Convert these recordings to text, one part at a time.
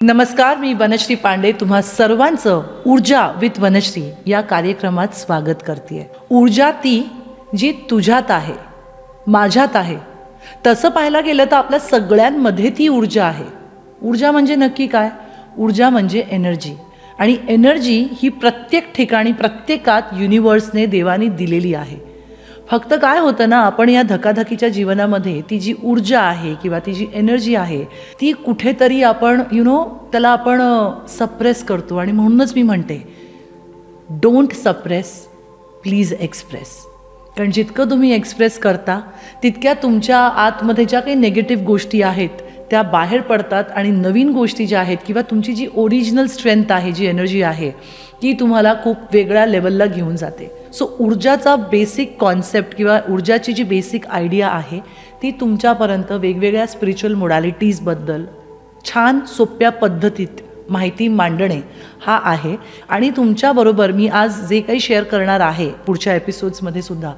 नमस्कार, मी वनश्री पांडे तुम्हा सर्वांचं ऊर्जा विथ वनश्री या कार्यक्रमात स्वागत करते. ऊर्जा ती जी तुझ्यात आहे, माझ्यात आहे. तसं पाहायला गेलं तर आपल्या सगळ्यांमध्ये ती ऊर्जा आहे. ऊर्जा म्हणजे नक्की काय? ऊर्जा म्हणजे एनर्जी. आणि एनर्जी ही प्रत्येक ठिकाणी प्रत्येकात युनिवर्सने देवाने दिलेली आहे. फक्त काय होतं ना, आपण या धकाधकीच्या जीवनामध्ये ती जी ऊर्जा आहे किंवा ती जी एनर्जी आहे ती कुठेतरी आपण त्याला आपण सप्रेस करतो. आणि म्हणूनच मी म्हणते, डोंट सप्रेस, प्लीज एक्सप्रेस. कारण जितकं तुम्ही एक्सप्रेस करता तितक्या तुमच्या आतमध्ये ज्या काही नेगेटिव्ह गोष्टी आहेत त्या बाहेर पडतात आणि नवीन गोष्टी ज्या आहेत किंवा तुमची जी ओरिजिनल स्ट्रेंथ आहे, जी एनर्जी आहे ती तुम्हाला खूप वेगळ्या लेवलला घेऊन जाते. सो ऊर्जाचा बेसिक कॉन्सेप्ट किंवा ऊर्जाची जी बेसिक आयडिया आहे ती तुमच्यापर्यंत वेगवेगळ्या स्पिरिच्युअल मोडॅलिटीजबद्दल छान सोप्या पद्धतीत माहिती मांडणे हा आहे. आणि तुमच्याबरोबर मी आज जे काही शेअर करणार आहे पुढच्या एपिसोड्समध्ये सुद्धा,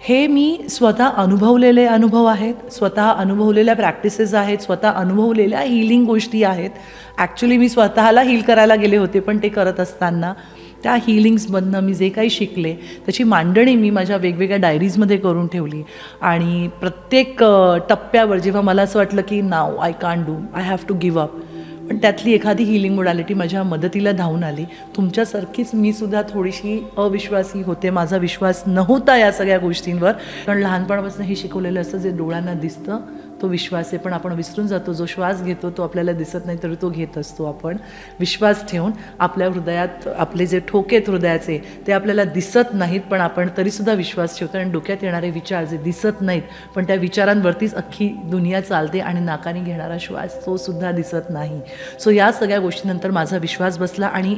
हे मी स्वतः अनुभवलेले अनुभव आहेत, स्वतः अनुभवलेल्या प्रॅक्टिसेस आहेत, स्वतः अनुभवलेल्या हीलिंग गोष्टी आहेत. ॲक्च्युली मी स्वतःला हील करायला गेले होते, पण ते करत असताना त्या हीलिंग्समधनं मी जे काही शिकले त्याची मांडणी मी माझ्या वेगवेगळ्या डायरीजमध्ये करून ठेवली. आणि प्रत्येक टप्प्यावर जेव्हा मला असं वाटलं की now I can't do, I have to give up, पण त्यातली एखादी हीलिंग मोडॅलिटी माझ्या मदतीला धावून आली. तुमच्यासारखीच मी सुद्धा थोडीशी अविश्वासी होते, माझा विश्वास नव्हता या सगळ्या गोष्टींवर. कारण लहानपणापासून हे शिकवलेलं असं, जे डोळ्यांना दिसतं तो विश्वास आहे, पण आपण विसरून जातो. जो श्वास घेतो तो आपल्याला दिसत नाही तरी तो घेत असतो. आपण विश्वास ठेवून आपल्या हृदयात आपले जे ठोके आहेत हृदयाचे ते आपल्याला दिसत नाहीत, पण आपण तरीसुद्धा विश्वास ठेवतो. आणि डोक्यात येणारे विचार जे दिसत नाहीत पण त्या विचारांवरतीच अख्खी दुनिया चालते, आणि नाकाने घेणारा श्वास तो सुद्धा दिसत नाही. सो या सगळ्या गोष्टीनंतर माझा विश्वास बसला. आणि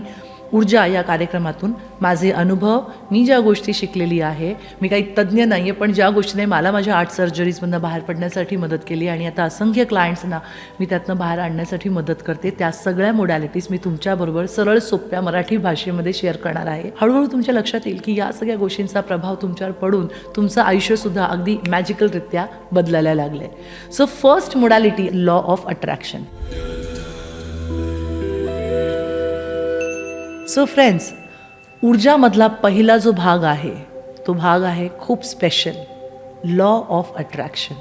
ऊर्जा या कार्यक्रमातून माझे अनुभव, मी ज्या गोष्टी शिकलेली आहे, मी काही तज्ज्ञ नाही आहे, पण ज्या गोष्टीने मला माझ्या आर्ट सर्जरीजमधनं बाहेर पडण्यासाठी मदत केली आणि आता असंख्य क्लायंट्सना मी त्यातनं बाहेर आणण्यासाठी मदत करते, त्या सगळ्या मोडॅलिटीज मी तुमच्याबरोबर सरळ सोप्या मराठी भाषेमध्ये शेअर करणार आहे. हळूहळू तुमच्या लक्षात येईल की या सगळ्या गोष्टींचा प्रभाव तुमच्यावर पडून तुमचं आयुष्यसुद्धा अगदी मॅजिकलरित्या बदलायला लागलं आहे. So first modality, law of attraction. So friends, ऊर्जामधला पहिला जो भाग आहे तो भाग आहे खूप स्पेशल, लॉ ऑफ अट्रॅक्शन.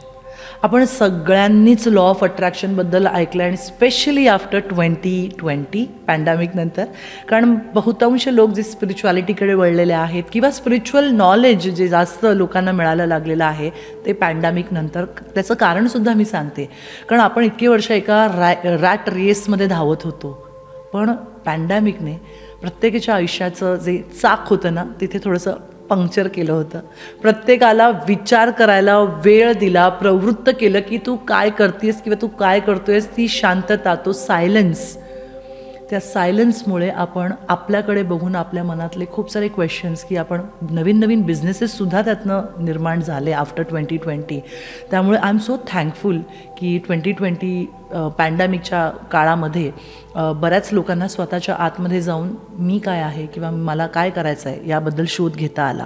आपण सगळ्यांनीच लॉ ऑफ अट्रॅक्शनबद्दल ऐकलं, आणि स्पेशली आफ्टर 2020 पॅन्डेमिकनंतर. कारण बहुतांश लोक जे स्पिरिच्युअलिटीकडे वळलेले आहेत किंवा स्पिरिच्युअल नॉलेज जे जास्त लोकांना मिळायला लागलेलं आहे ते पॅन्डेमिकनंतर. त्याचं कारणसुद्धा मी सांगते. कारण आपण इतके वर्ष एका रॅट रेसमध्ये धावत होतो, पण पॅन्डेमिकने प्रत्येकाच्या आयुष्याचं जे चाक होतं ना तिथे थोडंसं पंक्चर केलं होतं. प्रत्येकाला विचार करायला वेळ दिला, प्रवृत्त केलं की तू काय करतेस किंवा तू काय करतोयस. ती शांतता, तो सायलन्स, त्या सायलन्समुळे आपण आपल्याकडे बघून आपल्या मनातले खूप सारे क्वेश्चन्स, की आपण नवीन नवीन बिझनेसेससुद्धा त्यातनं निर्माण झाले आफ्टर 2020. त्यामुळे आय एम सो थँकफुल की 2020 पॅन्डेमिकच्या काळामध्ये बऱ्याच लोकांना स्वतःच्या आतमध्ये जाऊन मी काय आहे किंवा मला काय करायचं आहे याबद्दल शोध घेता आला.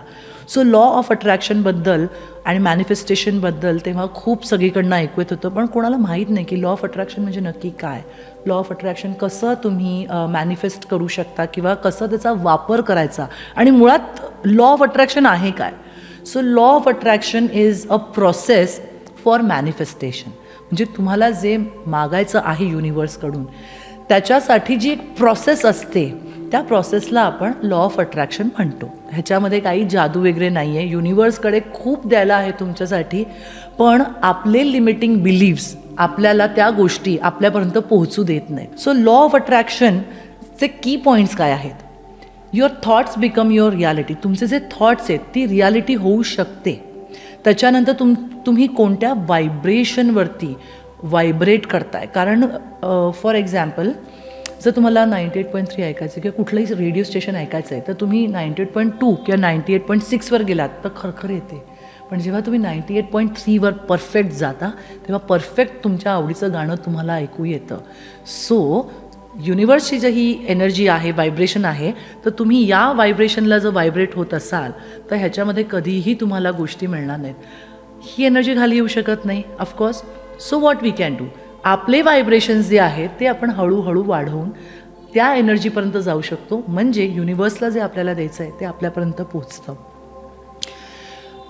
सो लॉ ऑफ अट्रॅक्शनबद्दल आणि मॅनिफेस्टेशनबद्दल तेव्हा खूप सगळीकडनं ऐकू येत होतं, पण कोणाला माहीत नाही की लॉ ऑफ अट्रॅक्शन म्हणजे नक्की काय, लॉ ऑफ अट्रॅक्शन कसं तुम्ही मॅनिफेस्ट करू शकता किंवा कसं त्याचा वापर करायचा, आणि मुळात लॉ ऑफ अट्रॅक्शन आहे काय. So law of attraction is a process for manifestation. म्हणजे तुम्हाला जे मागायचं आहे युनिवर्सकडून त्याच्यासाठी जी एक प्रोसेस असते त्या प्रोसेसला आपण लॉ ऑफ अट्रॅक्शन म्हणतो. ह्याच्यामध्ये काही जादू वगैरे नाही आहे. युनिवर्सकडे खूप द्यायला आहे तुमच्यासाठी, पण आपले लिमिटिंग बिलीव्स आपल्याला त्या गोष्टी आपल्यापर्यंत पोहोचू देत नाहीत. सो लॉ ऑफ अट्रॅक्शनचे की पॉईंट्स काय आहेत? Your thoughts become your reality. तुमचे जे थॉट्स आहेत ती रियालिटी होऊ शकते. त्याच्यानंतर तुम्ही कोणत्या व्हायब्रेशनवरती व्हायब्रेट करताय. कारण फॉर एक्झाम्पल, जर तुम्हाला 98.3 ऐकायचं किंवा कुठलंही रेडिओ स्टेशन ऐकायचं आहे तर तुम्ही 98.2 किंवा 98.6वर गेलात तर खरखर येते. पण जेव्हा तुम्ही 98.3वर परफेक्ट जाता तेव्हा परफेक्ट तुमच्या आवडीचं गाणं तुम्हाला ऐकू येतं. सो युनिवर्सची जी ही एनर्जी आहे, व्हायब्रेशन आहे, तर तुम्ही या व्हायब्रेशनला जर व्हायब्रेट होत असाल तर ह्याच्यामध्ये कधीही तुम्हाला गोष्टी मिळणार नाहीत. ही एनर्जी खाली येऊ शकत नाही of course. So what we can do, आपले व्हायब्रेशन्स जे आहेत ते आपण हळूहळू वाढवून त्या एनर्जीपर्यंत जाऊ शकतो, म्हणजे युनिवर्सला जे आपल्याला द्यायचं आहे ते आपल्यापर्यंत पोहोचतं.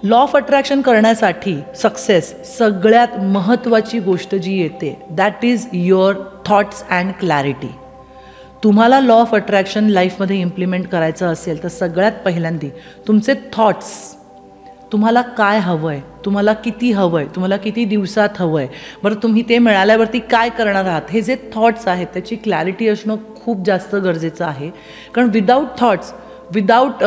लॉ ऑफ अट्रॅक्शन करण्यासाठी सक्सेस सगळ्यात महत्त्वाची गोष्ट जी येते that is your thoughts and clarity. तुम्हाला लॉ ऑफ अट्रॅक्शन लाईफमध्ये इम्प्लिमेंट करायचं असेल तर सगळ्यात पहिल्यांदा तुमचे थॉट्स, तुम्हाला काय हवं आहे, तुम्हाला किती हवं आहे, तुम्हाला किती दिवसात हवं आहे, बरं तुम्ही ते मिळाल्यावरती काय करणार आहात, हे जे थॉट्स आहेत त्याची क्लॅरिटी असणं खूप जास्त गरजेचं आहे. कारण without thoughts, without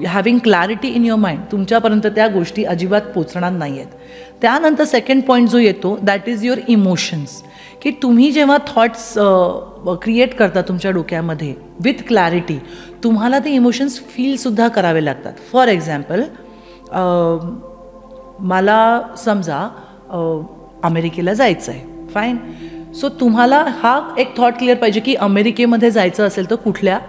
having clarity in your mind तुमच्यापर्यंत त्या गोष्टी अजिबात पोचणार नाही आहेत. त्यानंतर सेकंड पॉईंट जो येतो दॅट इज युअर इमोशन्स, की तुम्ही जेव्हा थॉट्स क्रिएट करता तुमच्या डोक्यामध्ये विथ क्लॅरिटी, तुम्हाला ते इमोशन्स फीलसुद्धा करावे लागतात. फॉर एक्झाम्पल, मला समजा अमेरिकेला जायचं आहे, फाईन. सो तुम्हाला हा एक थॉट क्लिअर पाहिजे की अमेरिकेमध्ये जायचं असेल तर कुठल्या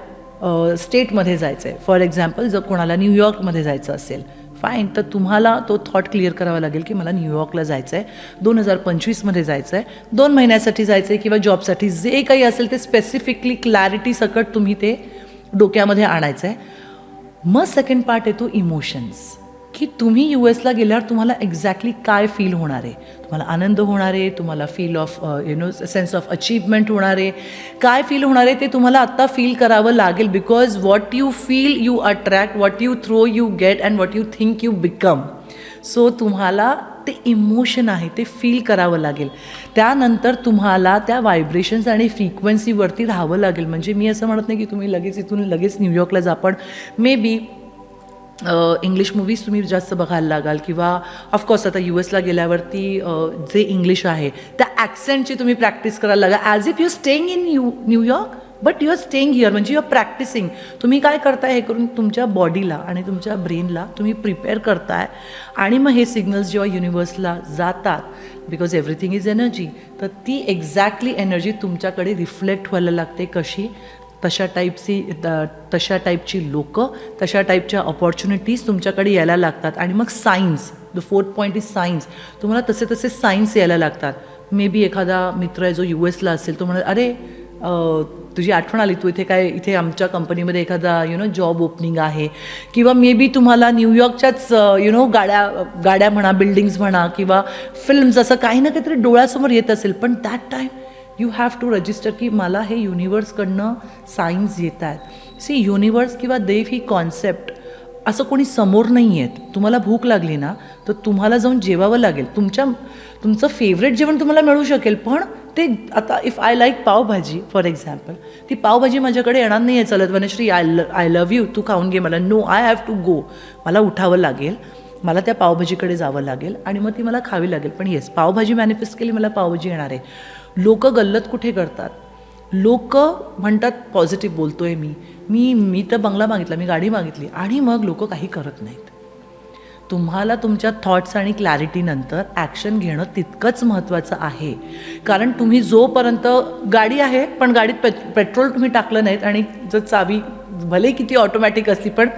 स्टेटमध्ये जायचं आहे. फॉर एक्झाम्पल, जर कोणाला न्यूयॉर्कमध्ये जायचं असेल, फाईन, तर तुम्हाला तो थॉट क्लिअर करावा लागेल की मला न्यूयॉर्कला जायचं आहे, 2025मध्ये जायचं आहे, 2 महिन्यासाठी जायचं आहे किंवा जॉबसाठी, जे काही असेल ते स्पेसिफिकली क्लॅरिटी सकट तुम्ही ते डोक्यामध्ये आणायचं आहे. मग सेकंड पार्ट येतो इमोशन्स, की तुम्ही US ला गेल्यावर तुम्हाला एक्झॅक्टली काय फील होणार आहे. तुम्हाला आनंद होणार आहे, तुम्हाला feel of sense of achievement होणार आहे, काय फील होणार आहे ते तुम्हाला आत्ता फील करावं लागेल. Because what you feel you attract, what you throw you get and what you think you become. So तुम्हाला ते इमोशन आहे ते फील करावं लागेल. त्यानंतर तुम्हाला त्या व्हायब्रेशन्स आणि फ्रिक्वेन्सीवरती राहावं लागेल. म्हणजे मी असं म्हणत नाही की तुम्ही लगेच इथून लगेच न्यूयॉर्कला जा, पण मे बी इंग्लिश मूवीज तुम्ही जास्त बघायला लागाल, किंवा ऑफकोर्स आता US ला गेल्यावरती जे इंग्लिश आहे त्या ॲक्सेंटची तुम्ही प्रॅक्टिस करायला लागा. As if you staying in New York but you are staying here. म्हणजे यू आर प्रॅक्टिसिंग. तुम्ही काय करताय हे करून तुमच्या बॉडीला आणि तुमच्या ब्रेनला तुम्ही प्रिपेअर करताय, आणि मग हे सिग्नल्स जेव्हा युनिवर्सला जातात, बिकॉज एव्हरीथिंग इज एनर्जी, तर ती एक्झॅक्टली एनर्जी तुमच्याकडे रिफ्लेक्ट व्हायला लागते. कशी? तशा टाईपची लोकं, तशा टाईपच्या ऑपॉर्च्युनिटीज तुमच्याकडे यायला लागतात. आणि मग science, the fourth point is science. तुम्हाला तसे सायन्स यायला लागतात. मे बी एखादा मित्र आहे जो US ला असेल, तो म्हणत अरे तुझी आठवण आली, तू इथे आमच्या कंपनीमध्ये एखादा जॉब ओपनिंग आहे, किंवा मे बी तुम्हाला न्यूयॉर्कच्याच गाड्या म्हणा, बिल्डिंग्स म्हणा, किंवा फिल्म्स, असं काही ना काहीतरी डोळ्यासमोर येत असेल. पण that time you have to register की मला हे युनिवर्सकडनं सायन्स येत आहेत. सी, युनिवर्स किंवा देव ही कॉन्सेप्ट असं कोणी समोर नाही आहेत. तुम्हाला भूक लागली ना तर तुम्हाला जाऊन जेवावं लागेल. तुमचं फेवरेट जेवण तुम्हाला मिळू शकेल, पण ते आता if I like pav bhaji for example, ती पावभाजी माझ्याकडे येणार नाही आहे चलत, वनश्री आय लव्ह यू, तू खाऊन घे मला. No, I have to go. मला उठावं लागेल, मला त्या पावभाजीकडे जावं लागेल आणि मग ती मला खावी लागेल. पण येस, पावभाजी मॅनिफेस्ट केली, मला पावभाजी येणार आहे. लोक गल्लत कुठे करतात? लोक म्हणतात पॉझिटिव्ह बोलतोय मी तर बंगला मागितला, मी गाडी मागितली, आणि मग लोक काही करत नाहीत. तुम्हाला तुमच्या थॉट्स आणि क्लॅरिटीनंतर ॲक्शन घेणं तितकंच महत्त्वाचं आहे. कारण तुम्ही जोपर्यंत गाडी आहे पण गाडीत पेट्रोल तुम्ही टाकलं नाहीत, आणि जर चावी भले किती ऑटोमॅटिक असली, पण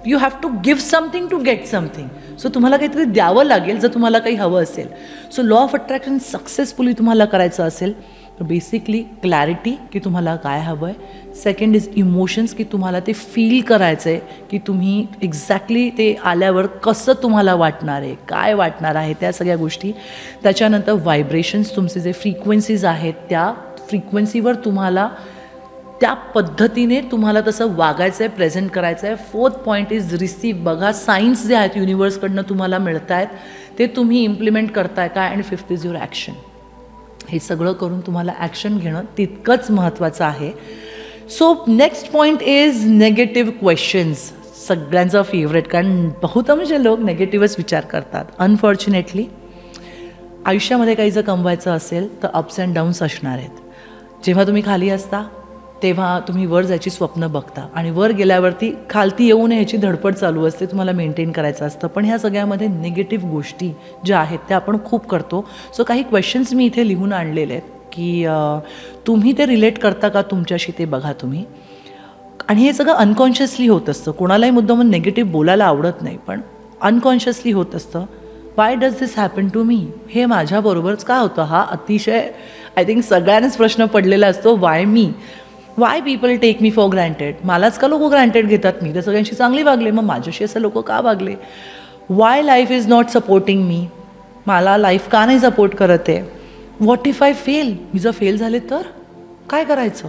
you have to give something to get something. So तुम्हाला काहीतरी द्यावं लागेल जर तुम्हाला काही हवं असेल. So law of attraction successfully तुम्हाला करायचं असेल तर बेसिकली क्लॅरिटी की तुम्हाला काय हवं आहे. सेकंड इज इमोशन्स की तुम्हाला ते फील करायचं आहे की तुम्ही एक्झॅक्टली ते आल्यावर कसं तुम्हाला वाटणार आहे, काय वाटणार आहे, त्या सगळ्या गोष्टी. त्याच्यानंतर व्हायब्रेशन्स, तुमचे जे फ्रिक्वेन्सीज आहेत त्या फ्रिक्वेन्सीवर तुम्हाला त्या पद्धतीने तुम्हाला तसं वागायचं आहे, प्रेझेंट करायचं आहे. Fourth point is receive. बघा, सायन्स जे आहेत युनिवर्सकडनं तुम्हाला मिळत आहेत ते तुम्ही इम्प्लिमेंट करताय काय. आणि फिफ्थ इज युअर ॲक्शन. हे सगळं करून तुम्हाला ॲक्शन घेणं तितकंच महत्त्वाचं आहे. So next point is negative questions. सगळ्यांचा फेवरेट, कारण बहुतांश लोक नेगेटिव्हच विचार करतात. अनफॉर्च्युनेटली आयुष्यामध्ये काही जर कमवायचं असेल तर अप्स अँड डाऊन्स असणार आहेत. जेव्हा तुम्ही खाली असता तेव्हा तुम्ही वर जायची स्वप्न बघता, आणि वर गेल्यावरती खालती येऊ नये ह्याची धडपड चालू असते, तुम्हाला मेंटेन करायचं असतं. पण ह्या सगळ्यामध्ये निगेटिव्ह गोष्टी ज्या आहेत त्या आपण खूप करतो. सो काही क्वेश्चन्स मी इथे लिहून आणलेले आहेत की तुम्ही ते रिलेट करता का तुमच्याशी, ते बघा तुम्ही. आणि हे सगळं अनकॉन्शियसली होत असतं. कोणालाही मुद्दामून निगेटिव्ह बोलायला आवडत नाही, पण अनकॉन्शियसली होत असतं. Why does this happen to me, हे माझ्याबरोबरच का होतं. हा अतिशय आय थिंक सगळ्यांनाच प्रश्न पडलेला असतो, why me, why people take me for granted. मलाच का लोक ग्रँटेड घेतात, मी तर सगळ्यांशी चांगली वागले, मग माझ्याशी असं लोक का वागले. Why life is not supporting me, मला लाईफ का नाही सपोर्ट करत आहे. व्हॉट इफ आय फेल, मी जर फेल झाले तर काय करायचं.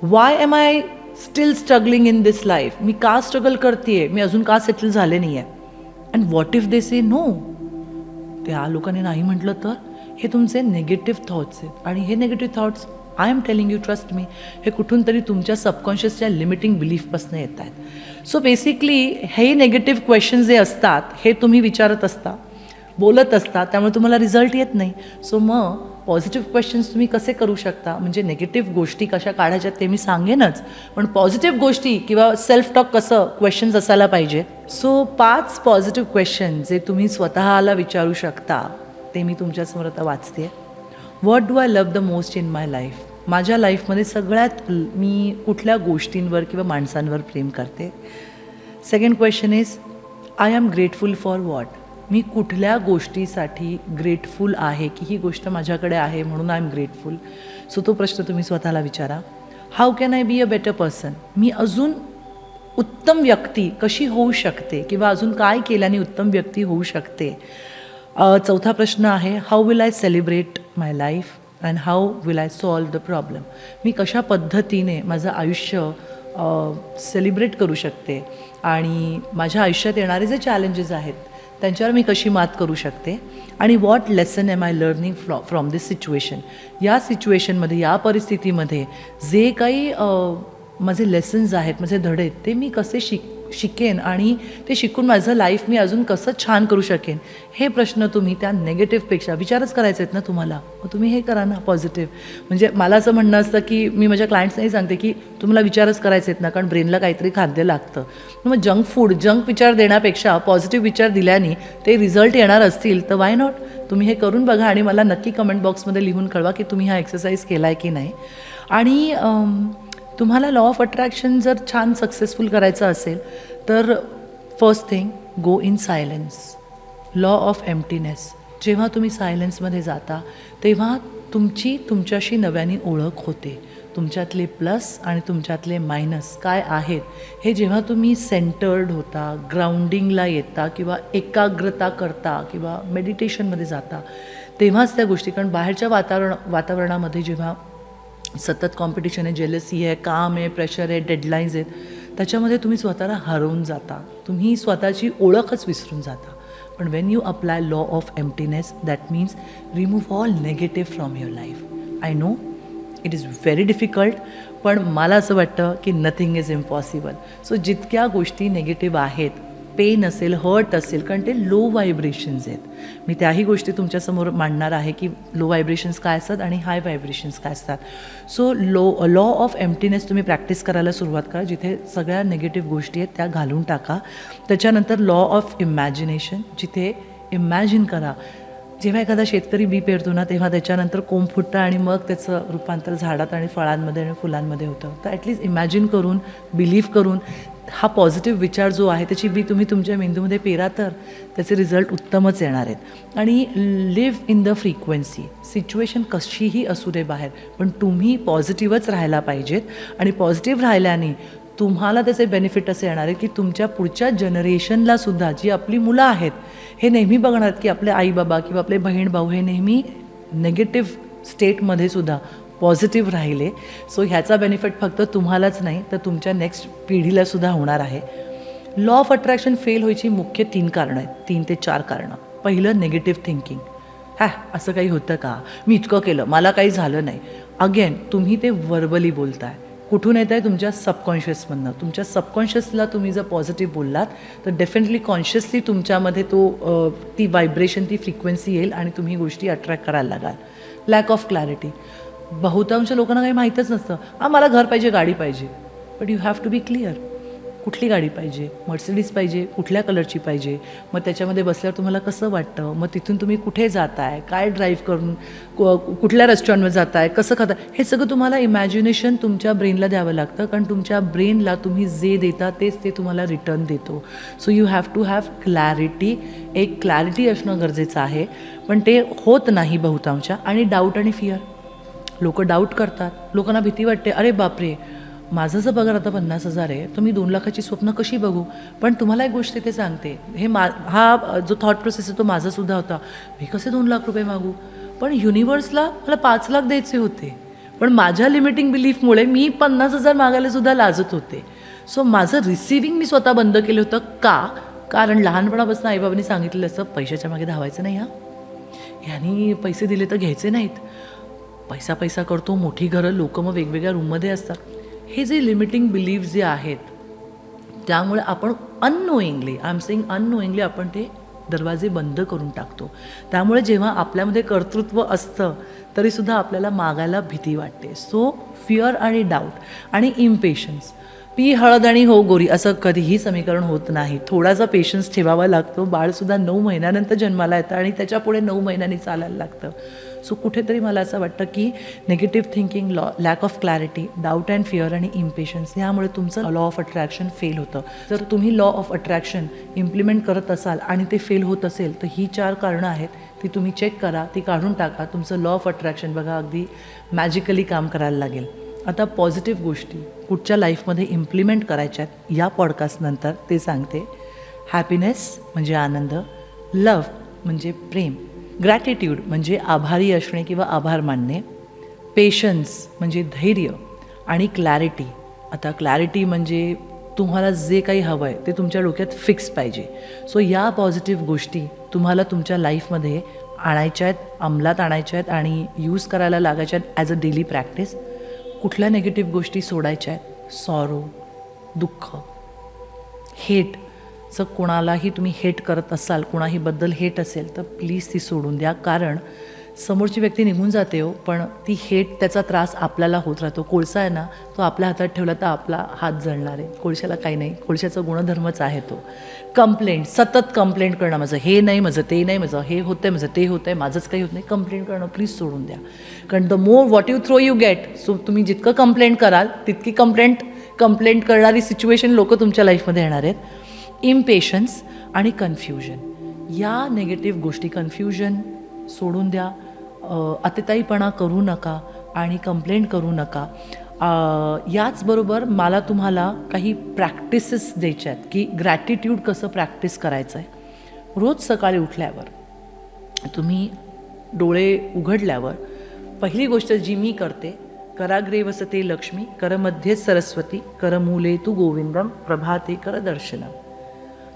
Why am I still struggling in this life, मी का स्ट्रगल करते आहे, मी अजून का सेटल झाले नाही आहे. And what if they say no, त्या लोकांनी नाही म्हटलं तर. हे तुमचे निगेटिव्ह थॉट्स आहेत आणि हे negative thoughts I am telling you, trust me, हे कुठून तरी तुमच्या सबकॉन्शियसच्या लिमिटिंग बिलीफपासून येत आहेत. सो बेसिकली हे निगेटिव्ह क्वेश्चन जे असतात हे तुम्ही विचारत असता, बोलत असता, त्यामुळे तुम्हाला रिझल्ट येत नाही. सो मग पॉझिटिव्ह क्वेश्चन्स तुम्ही कसे करू शकता, म्हणजे निगेटिव्ह गोष्टी कशा काढायच्या ते मी सांगेनच, पण पॉझिटिव्ह गोष्टी किंवा सेल्फ टॉक कसं क्वेश्चन्स असायला पाहिजे. सो 5 पॉझिटिव्ह क्वेश्चन जे तुम्ही स्वतःला विचारू शकता ते मी तुमच्यासमोर आता वाचते. What do I love the most in my life, माझ्या लाईफमध्ये सगळ्यात मी कुठल्या गोष्टींवर किंवा माणसांवर प्रेम करते. Second question is I am grateful for what, मी कुठल्या गोष्टीसाठी ग्रेटफुल आहे, की ही गोष्ट माझ्याकडे आहे म्हणून आय एम ग्रेटफुल. सो तो प्रश्न तुम्ही स्वतःला विचारा. How can I be a better person, मी अजून उत्तम व्यक्ती कशी होऊ शकते किंवा अजून काय केल्याने उत्तम व्यक्ती होऊ शकते. चौथा प्रश्न आहे how will I celebrate my life and how will I solve the problem, मी कशा पद्धतीने माझं आयुष्य सेलिब्रेट करू शकते आणि माझ्या आयुष्यात येणारे जे चॅलेंजेस आहेत त्यांच्यावर मी कशी मात करू शकते. आणि what lesson am I learning from this situation, या सिच्युएशनमध्ये, या परिस्थितीमध्ये जे काही माझे लेसन्स आहेत, माझे धडे आहेत, ते मी कसे शिकेन आणि ते शिकून माझं लाईफ मी अजून कसं छान करू शकेन. हे प्रश्न तुम्ही त्या नेगेटिव्हपेक्षा विचारच करायचे आहेत ना तुम्हाला, मग तुम्ही हे करा ना पॉझिटिव्ह. म्हणजे मला असं म्हणणं असतं की मी माझ्या क्लायंट्सनाही सांगते की तुम्हाला विचारच करायचे आहेत ना, कारण ब्रेनला काहीतरी खाद्य लागतं. मग जंक विचार देण्यापेक्षा पॉझिटिव्ह विचार दिल्याने ते रिझल्ट येणार असतील तर वाय नॉट. तुम्ही हे करून बघा आणि मला नक्की कमेंट बॉक्समध्ये लिहून कळवा की तुम्ही हा एक्सरसाइज केला आहे की नाही. आणि तुम्हाला लॉ ऑफ अट्रॅक्शन जर छान सक्सेसफुल करायचं असेल तर first thing go in silence. Law of emptiness, जेव्हा तुम्ही सायलेन्समध्ये जाता तेव्हा तुमच्याशी नव्याने ओळख होते. तुमच्यातले प्लस आणि तुमच्यातले मायनस काय आहेत हे जेव्हा तुम्ही सेंटर्ड होता, ग्राउंडिंगला येता किंवा एकाग्रता करता किंवा मेडिटेशनमध्ये जाता तेव्हाच त्या गोष्टी, कारण बाहेरच्या वातावरणामध्ये जेव्हा सतत कॉम्पिटिशन आहे, जेलसी आहे, काम आहे, प्रेशर आहे, डेडलाईन्स आहेत, त्याच्यामध्ये तुम्ही स्वतःला हरवून जाता, तुम्ही स्वतःची ओळखच विसरून जाता. पण Wien you apply law of emptiness that means remove all negative from your life. I know it is very difficult, पण मला असं वाटतं की नथिंग इज इम्पॉसिबल. सो जितक्या गोष्टी निगेटिव्ह आहेत, पेन असेल, हर्ट असेल, कारण ते लो व्हायब्रेशन्स आहेत, मी त्याही गोष्टी तुमच्यासमोर मांडणार आहे की लो व्हायब्रेशन्स काय असतात आणि हाय व्हायब्रेशन्स काय असतात. सो लॉ ऑफ एम्प्टीनेस तुम्ही प्रॅक्टिस करायला सुरुवात करा, जिथे सगळ्या निगेटिव्ह गोष्टी आहेत त्या घालून टाका. त्याच्यानंतर लॉ ऑफ इमॅजिनेशन, जिथे इमॅजिन करा जेव्हा एखादा शेतकरी बी पेरतो ना तेव्हा त्याच्यानंतर कोंब फुटतं आणि मग त्याचं रूपांतर झाडात आणि फळांमध्ये आणि फुलांमध्ये होतं. तर ॲटलिस्ट इमॅजिन करून, बिलीव्ह करून हा पॉझिटिव्ह विचार जो आहे त्याची बी तुम्ही तुमच्या मेंदूमध्ये पेरा तर त्याचे रिझल्ट उत्तमच येणार आहेत. आणि live in the frequency. Situation कशीही असू दे बाहेर, पण तुम्ही पॉझिटिव्हच राहायला पाहिजेत. आणि पॉझिटिव्ह राहिल्याने तुम्हाला त्याचे बेनिफिट असे येणार आहे की तुमच्या पुढच्या जनरेशनला सुद्धा, जी आपली मुलं आहेत, हे नेहमी बघणार की आपले आईबाबा किंवा आपले बहीण भाऊ हे नेहमी नेगेटिव्ह स्टेटमध्ये सुद्धा पॉझिटिव्ह राहिले. सो ह्याचा बेनिफिट फक्त तुम्हालाच नाही तर तुमच्या नेक्स्ट पिढीलासुद्धा होणार आहे. लॉ ऑफ अट्रॅक्शन फेल व्हायची मुख्य 3 कारणं आहेत, 3 ते 4 कारणं. पहिलं निगेटिव्ह थिंकिंग. असं काही होतं का, मी इतकं केलं, मला काही झालं नाही. अगेन तुम्ही ते व्हर्बली बोलताय. कुठून येत आहे? तुमच्या सबकॉन्शियसमधनं. तुमच्या सबकॉन्शियसला तुम्ही जर पॉझिटिव्ह बोललात तर डेफिनेटली कॉन्शियसली तुमच्यामध्ये ती व्हायब्रेशन, ती फ्रिक्वेन्सी येईल आणि तुम्ही गोष्टी अट्रॅक्ट करायला लागाल. Lack of clarity. बहुतांश लोकांना काही माहीतच नसतं. मला घर पाहिजे, गाडी पाहिजे, but you have to be clear. कुठली गाडी पाहिजे, मर्सिडीज पाहिजे, कुठल्या कलरची पाहिजे, मग त्याच्यामध्ये बसल्यावर तुम्हाला कसं वाटतं, मग तिथून तुम्ही कुठे जाताय, काय ड्राईव्ह करून कुठल्या रेस्टॉरंटवर जाताय, कसं खाता, हे सगळं तुम्हाला इमॅजिनेशन तुमच्या ब्रेनला द्यावं लागतं. कारण तुमच्या ब्रेनला तुम्ही जे देता तेच ते तुम्हाला रिटर्न देतो. So you have to have clarity. एक क्लॅरिटी असणं गरजेचं आहे, पण ते होत नाही बहुतांशच्या. आणि डाऊट आणि फिअर, लोक डाऊट करतात, लोकांना भीती वाटते, अरे बापरे माझं जर पगार आता 50,000 आहे तर मी 2 लाखाची स्वप्न कशी बघू. पण तुम्हाला एक गोष्ट ते सांगते, हे हा जो थॉट प्रोसेस आहे तो माझासुद्धा होता, मी कसे 2 लाख रुपये मागू. पण युनिवर्सला मला 5 लाख द्यायचे होते, पण माझ्या लिमिटिंग बिलीफमुळे मी 50,000 मागायला सुद्धा लाजत होते. सो माझं रिसिव्हिंग मी स्वतः बंद केलं होतं. कारण लहानपणापासून आईबाबांनी सांगितलेलं असतं, पैशाच्या मागे धावायचं नाही, ह्यांनी पैसे दिले तर घ्यायचे नाहीत, पैसा पैसा करतो, मोठी घरं, लोकं मग वेगवेगळ्या रूममध्ये असतात. हे जे लिमिटिंग बिलीफ जे आहेत त्यामुळे आपण unknowingly, I am saying unknowingly, आपण ते दरवाजे बंद करून टाकतो. त्यामुळे जेव्हा आपल्यामध्ये कर्तृत्व असतं तरीसुद्धा आपल्याला मागायला भीती वाटते. सो फिअर आणि डाऊट आणि इम्पेशन्स, पी हळद आणि हो गोरी असं कधीही समीकरण होत नाही. थोडासा पेशन्स ठेवावा लागतो. बाळसुद्धा 9 महिन्यानंतर जन्माला येतं आणि त्याच्यापुढे 9 महिन्यांनी चालायला लागतं. सो कुठेतरी मला असं वाटतं की negative thinking, lack of clarity, doubt and fear आणि इम्पेशन्स ह्यामुळे तुमचं लॉ ऑफ अट्रॅक्शन फेल होतं. जर तुम्ही लॉ ऑफ अट्रॅक्शन इम्प्लिमेंट करत असाल आणि ते फेल होत असेल तर ही 4 कारणं आहेत, ती तुम्ही चेक करा, ती काढून टाका. तुमचं लॉ ऑफ अट्रॅक्शन बघा अगदी मॅजिकली काम करायला लागेल. आता पॉझिटिव्ह गोष्टी कुठच्या लाईफमध्ये इम्प्लिमेंट करायच्या आहेत या पॉडकास्टनंतर ते सांगते. हॅपीनेस म्हणजे आनंद, लव्ह म्हणजे प्रेम, ग्रॅटिट्यूड म्हणजे आभारी असणे किंवा आभार मानणे, पेशन्स म्हणजे धैर्य आणि क्लॅरिटी. आता क्लॅरिटी म्हणजे तुम्हाला जे काही हवं आहे ते तुमच्या डोक्यात फिक्स पाहिजे. सो या पॉझिटिव्ह गोष्टी तुम्हाला तुमच्या लाईफमध्ये आणायच्या आहेत, अंमलात आणायच्या आहेत आणि यूज करायला लागायच्या आहेत ॲज अ डेली प्रॅक्टिस. कुठल्या निगेटिव्ह गोष्टी सोडायच्या आहेत, सॉरो, दुःख, हेट. जर कोणालाही तुम्ही हेट करत असाल, कोणाहीबद्दल हेट असेल तर प्लीज ती सोडून द्या. कारण समोरची व्यक्ती निघून जाते हो, पण ती हेट, त्याचा त्रास आपल्याला होत राहतो. कोळसा आहे ना, तो आपल्या हातात ठेवला तर आपला हात जळणार आहे. कोळशाला काही नाही, कोळशाचा गुणधर्मच आहे तो. कंप्लेंट, सतत कंप्लेंट करणं, माझं हे नाही, माझं ते नाही, माझं हे होतं आहे, माझं ते होतं आहे, माझंच काही होत नाही, कंप्लेंट करणं प्लीज सोडून द्या. कारण the more what you throw you get. So तुम्ही जितकं कंप्लेंट कराल तितकी कंप्लेंट करणारी सिच्युएशन लोक तुमच्या लाईफमध्ये येणार आहेत. इम्पेशन्स आणि कन्फ्युजन, या निगेटिव्ह गोष्टी, कन्फ्युजन सोडून द्या. अतिताईपणा करू नका आणि कंप्लेंट करू नका. याचबरोबर मला तुम्हाला काही प्रॅक्टिसेस द्यायच्या आहेत की ग्रॅटिट्यूड कसं प्रॅक्टिस करायचं आहे. रोज सकाळी उठल्यावर तुम्ही डोळे उघडल्यावर पहिली गोष्ट जी मी करते, कराग्रे वसते लक्ष्मी, करमध्ये सरस्वती, करमूले तू गोविंदम, प्रभाते कर दर्शनम.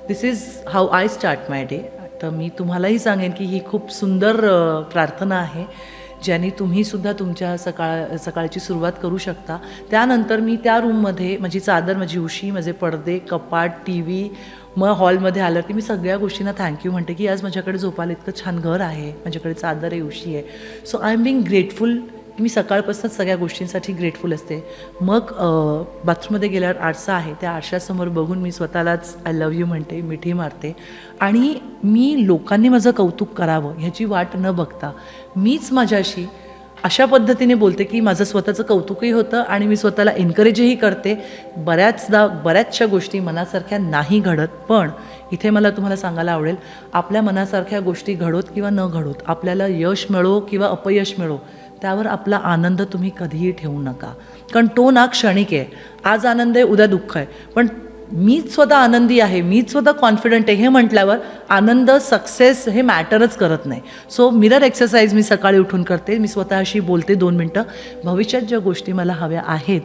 This is how I start my day. तर मी तुम्हालाही सांगेन की ही खूप सुंदर प्रार्थना आहे, ज्याने तुम्हीसुद्धा तुमच्या सकाळची सुरुवात करू शकता. त्यानंतर मी त्या रूममध्ये माझी चादर, माझी उशी, माझे पडदे, कपाट, टी व्ही, मग हॉलमध्ये आलं की मी सगळ्या गोष्टींना थँक्यू म्हणते की आज माझ्याकडे झोपायला इतकं छान घर आहे, माझ्याकडे चादर आहे, उशी आहे. So I am being grateful की मी सकाळपासूनच सगळ्या गोष्टींसाठी ग्रेटफुल असते. मग बाथरूममध्ये गेल्यावर आरसा आहे, त्या आरशासमोर बघून मी स्वतःलाच आय लव्ह यू म्हणते, मिठी मारते. आणि मी लोकांनी माझं कौतुक करावं ह्याची वाट न बघता मीच माझ्याशी अशा पद्धतीने बोलते की माझं स्वतःचं कौतुकही होतं आणि मी स्वतःला एनकरेजही करते. बऱ्याचशा गोष्टी मनासारख्या नाही घडत, पण इथे मला तुम्हाला सांगायला आवडेल, आपल्या मनासारख्या गोष्टी घडोत किंवा न घडोत, आपल्याला यश मिळो किंवा अपयश मिळो, त्यावर आपला आनंद तुम्ही कधीही ठेवू नका. कारण तो ना क्षणिक आहे. आज आनंद आहे, उद्या दुःख आहे, पण मीच स्वतः आनंदी आहे, मीच स्वतः कॉन्फिडंट आहे हे म्हटल्यावर आनंद, सक्सेस हे मॅटरच करत नाही. सो मिरर एक्सरसाइज मी सकाळी उठून करते. मी स्वतःशी बोलते 2 मिनटं, भविष्यात ज्या गोष्टी मला हव्या आहेत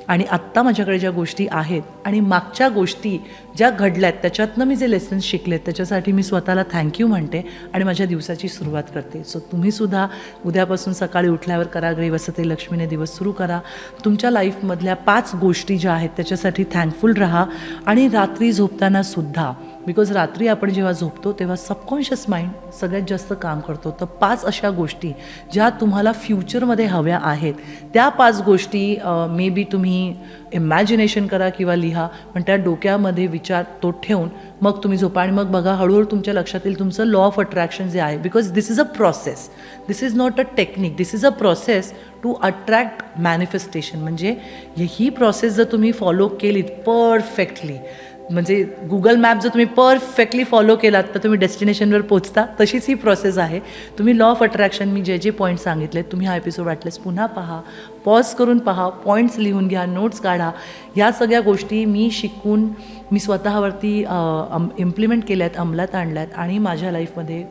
आणि आत्ता माझ्याकडे ज्या गोष्टी आहेत आणि मागच्या गोष्टी ज्या घडल्यात त्याच्यातनं मी जे लेसन्स शिकलेत त्याच्यासाठी मी स्वतःला थँक्यू म्हणते आणि माझ्या दिवसाची सुरुवात करते. सो तुम्हीसुद्धा उद्यापासून सकाळी उठल्यावर कराग्रे वसते लक्ष्मीने दिवस सुरू करा. तुमच्या लाईफमधल्या 5 गोष्टी ज्या आहेत त्याच्यासाठी थँकफुल राहा आणि रात्री झोपताना सुद्धा बिकॉज रात्री आपण जेव्हा झोपतो तेव्हा सबकॉन्शियस माइंड सगळ्यात जास्त काम करतो. तर 5 अशा गोष्टी ज्या तुम्हाला फ्युचरमध्ये हव्या आहेत, त्या 5 गोष्टी मे बी तुम्ही इमॅजिनेशन करा किंवा लिहा, पण त्या डोक्यामध्ये विचार तो ठेवून मग तुम्ही झोपा आणि मग बघा हळूहळू तुमच्या लक्षात येईल तुमचं लॉ ऑफ अट्रॅक्शन जे आहे. Because this is a process, this is not a technique, this is a process to attract manifestation. म्हणजे ही प्रोसेस जर तुम्ही फॉलो केलीत परफेक्टली, म्हणजे गुगल मॅप जर तुम्ही परफेक्टली फॉलो केलात तर तुम्ही डेस्टिनेशनवर पोचता, तशीच ही प्रोसेस आहे. तुम्ही लॉ ऑफ अट्रॅक्शन मी जे जे पॉईंट सांगितले, तुम्ही हा एपिसोड वाटलेस पुन्हा पहा, पॉज करून पहा, पॉईंट्स लिहून घ्या, नोट्स काढा. ह्या सगळ्या गोष्टी मी शिकून मी स्वतःवरती इम्प्लिमेंट केल्यात, अंमलात आणल्यात आणि माझ्या लाईफमध्ये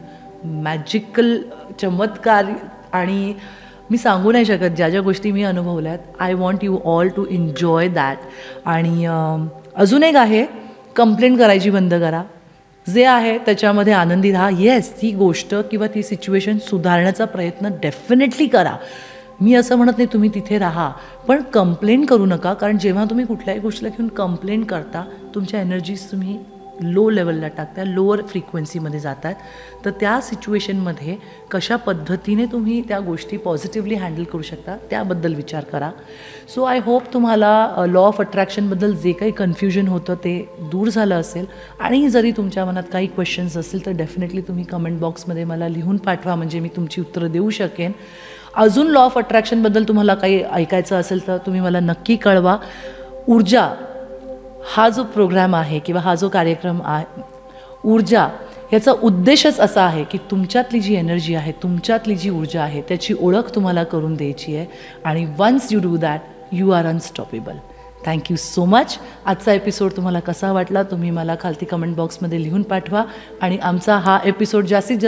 मॅजिकल चमत्कार आणि मी सांगू नाही शकत ज्या ज्या गोष्टी मी अनुभवल्यात. I want you all to enjoy that. आणि अजून एक आहे, कंप्लेंट करायची बंद करा. जे आहे त्याच्यामध्ये आनंदी राहा. येस, ती गोष्ट किंवा ती सिच्युएशन सुधारण्याचा प्रयत्न डेफिनेटली करा. मी असं म्हणत नाही तुम्ही तिथे राहा, पण कंप्लेंट करू नका. कारण जेव्हा तुम्ही कुठल्याही गोष्टीला घेऊन कंप्लेंट करता, तुमच्या एनर्जीज तुम्ही लो लेवलला टाकता, लोअर फ्रिक्वेन्सीमध्ये जात आहेत. तर त्या सिच्युएशनमध्ये कशा पद्धतीने तुम्ही त्या गोष्टी पॉझिटिव्हली हँडल करू शकता त्याबद्दल विचार करा. सो आय होप तुम्हाला लॉ ऑफ अट्रॅक्शनबद्दल जे काही कन्फ्युजन होतं ते दूर झालं असेल. आणि जरी तुमच्या मनात काही क्वेश्चन्स असतील तर डेफिनेटली तुम्ही कमेंट बॉक्समध्ये मला लिहून पाठवा, म्हणजे मी तुमची उत्तरं देऊ शकेन. अजून लॉ ऑफ अट्रॅक्शनबद्दल तुम्हाला काही ऐकायचं असेल तर तुम्ही मला नक्की कळवा. ऊर्जा हा जो प्रोग्राम आहे किंवा हा जो कार्यक्रम आहे, ऊर्जा याचा उद्देशच असा आहे की तुमच्यातली जी एनर्जी आहे, तुमच्यातली जी ऊर्जा आहे त्याची ओळख तुम्हाला करून द्यायची आहे. आणि once you do that you are unstoppable. Thank you so much. आजचा एपिसोड तुम्हाला कसा वाटला तुम्ही मला खालती कमेंट बॉक्समध्ये लिहून पाठवा. आणि आमचा हा एपिसोड जास्तीत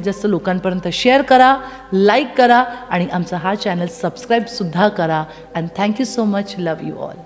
जास्त लोकांपर्यंत शेअर करा, लाईक करा आणि आमचा हा चॅनल सबस्क्राईबसुद्धा करा. And thank you so much. Love you all.